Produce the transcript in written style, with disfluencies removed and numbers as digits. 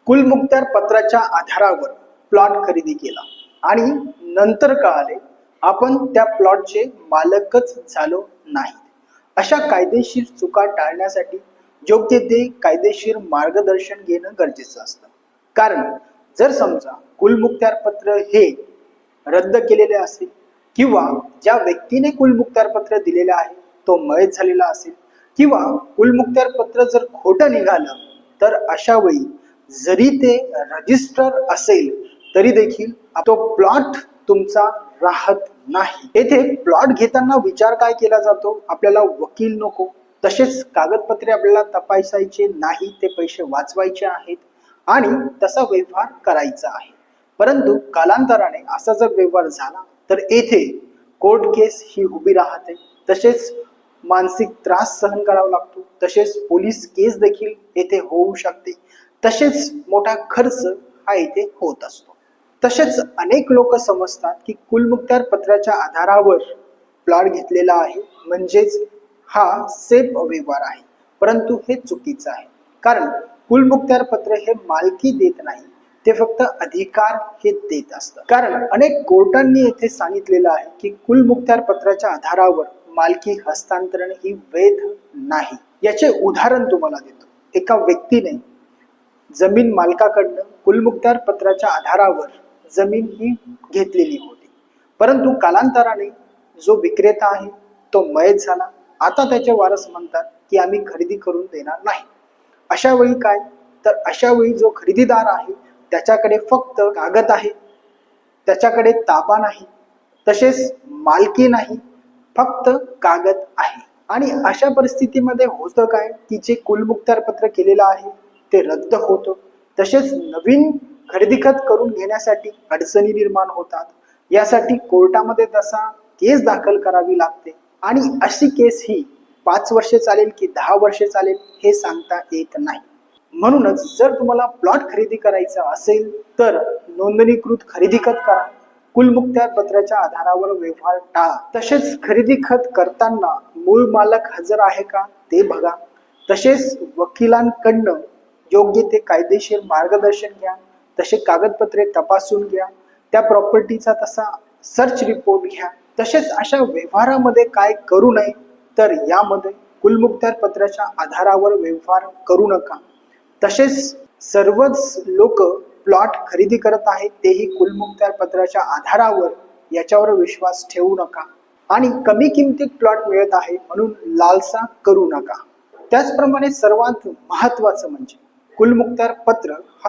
कुलमुखत्यार पत्राच्या आधारावर प्लॉट खरेदी केला आणि नंतर कळाले आपण त्या प्लॉटचे मालकच झालो नाही। अशा कायदेशीर चुका टाळण्यासाठी योग्य ते कायदेशीर मार्गदर्शन घेणं गरजेचं असतं। कारण जर समजा कुलमुखत्यार पत्र हे रद्द केलेले असेल किंवा ज्या व्यक्तीने कुलमुखत्यार पत्र दिलेले आहे तो मयत झालेला असेल किंवा कुलमुखत्यार पत्र जर खोटं निघालं तर अशा वेळी जरी ते रजिस्टर असेल तरी देखील तो प्लॉट तुमचा राहत नाही। येथे प्लॉट घेताना विचार काय केला जातो, आपल्याला वकील नको, तसेच कागदपत्रे आपल्याला तपासायचे नाही, ते पैसे वाचवायचे आहेत आणि तसा व्यवहार करायचा आहे। परंतु कालांतराने असा जर व्यवहार झाला तर येथे कोर्ट केस ही उभी राहते, तसेच मानसिक त्रास सहन करावा लागतो, तसेच पोलीस केस देखील येथे होऊ शकते, तसेच मोठा खर्च हा येथे होत असतो। तसेच अनेक लोक समजतात की कुलमुखत्यार पत्राच्या आधारावर प्लॉट घेतलेला आहे म्हणजेच हा सेफ व्यवहार आहे, परंतु हे चुकीचं आहे। कारण कुलमुखत्यार पत्र हे मालकी देत नाही, ते फक्त अधिकार हे देत असतं। कारण अनेक कोर्टांनी येथे सांगितलेलं आहे की कुलमुखत्यार पत्राच्या आधारावर मालकी हस्तांतरण ही वैध नाही। याचे उदाहरण तुम्हाला देतो। एका व्यक्तीने जमीन मालकाकडनं कुलमुखत्यार पत्राच्या आधारावर जमीन ही घेतलेली होती, परंतु कालांतराने जो विक्रेता आहे तो मयत झाला। आता त्याचे वारस म्हणतात की आम्ही खरेदी करून देणार नाही। अशा वेळी काय, तर अशा वेळी जो खरेदीदार आहे त्याच्याकडे फक्त कागद आहे, त्याच्याकडे ताबा नाही, तसेच मालकी नाही, फक्त कागद आहे। आणि अशा परिस्थितीमध्ये होतं काय की जे कुलमुखत्यार पत्र केलेलं आहे ते रद्द होतं, तसेच नवीन खरेदी खत करून घेण्यासाठी अडचणी निर्माण होतात। यासाठी कोर्टामध्ये तसा केस दाखल करावी लागते आणि अशी केस ही 5 वर्षे चालेल की 10 वर्षे चालेल हे सांगता येत नाही। म्हणूनच जर तुम्हाला प्लॉट खरेदी करायचा असेल तर नोंदणीकृत खरेदी खत करा, कुलमुखत्यार पत्राच्या आधारावर व्यवहार टाळा। तसेच खरेदी खत करताना मूळ मालक हजर आहे का ते बघा, तसेच वकिलांकडनं योग्य ते कायदेशीर मार्गदर्शन घ्या, तसे कागदपत्रे तपासून घ्या, त्या प्रॉपर्टीचा तसा सर्च रिपोर्ट घ्या। तसेच अशा व्यवहारामध्ये काय करू नये, तर यामध्ये कुलमुखत्यार पत्राच्या आधारावर व्यवहार करू नका। तसेच सर्वच लोक प्लॉट खरेदी करत आहेत तेही कुलमुखत्यार पत्राच्या आधारावर, याच्यावर विश्वास ठेवू नका आणि कमी किमतीत प्लॉट मिळत आहे म्हणून लालसा करू नका। त्याचप्रमाणे सर्वात महत्त्वाचं म्हणजे कुलमुखत्यार पत्र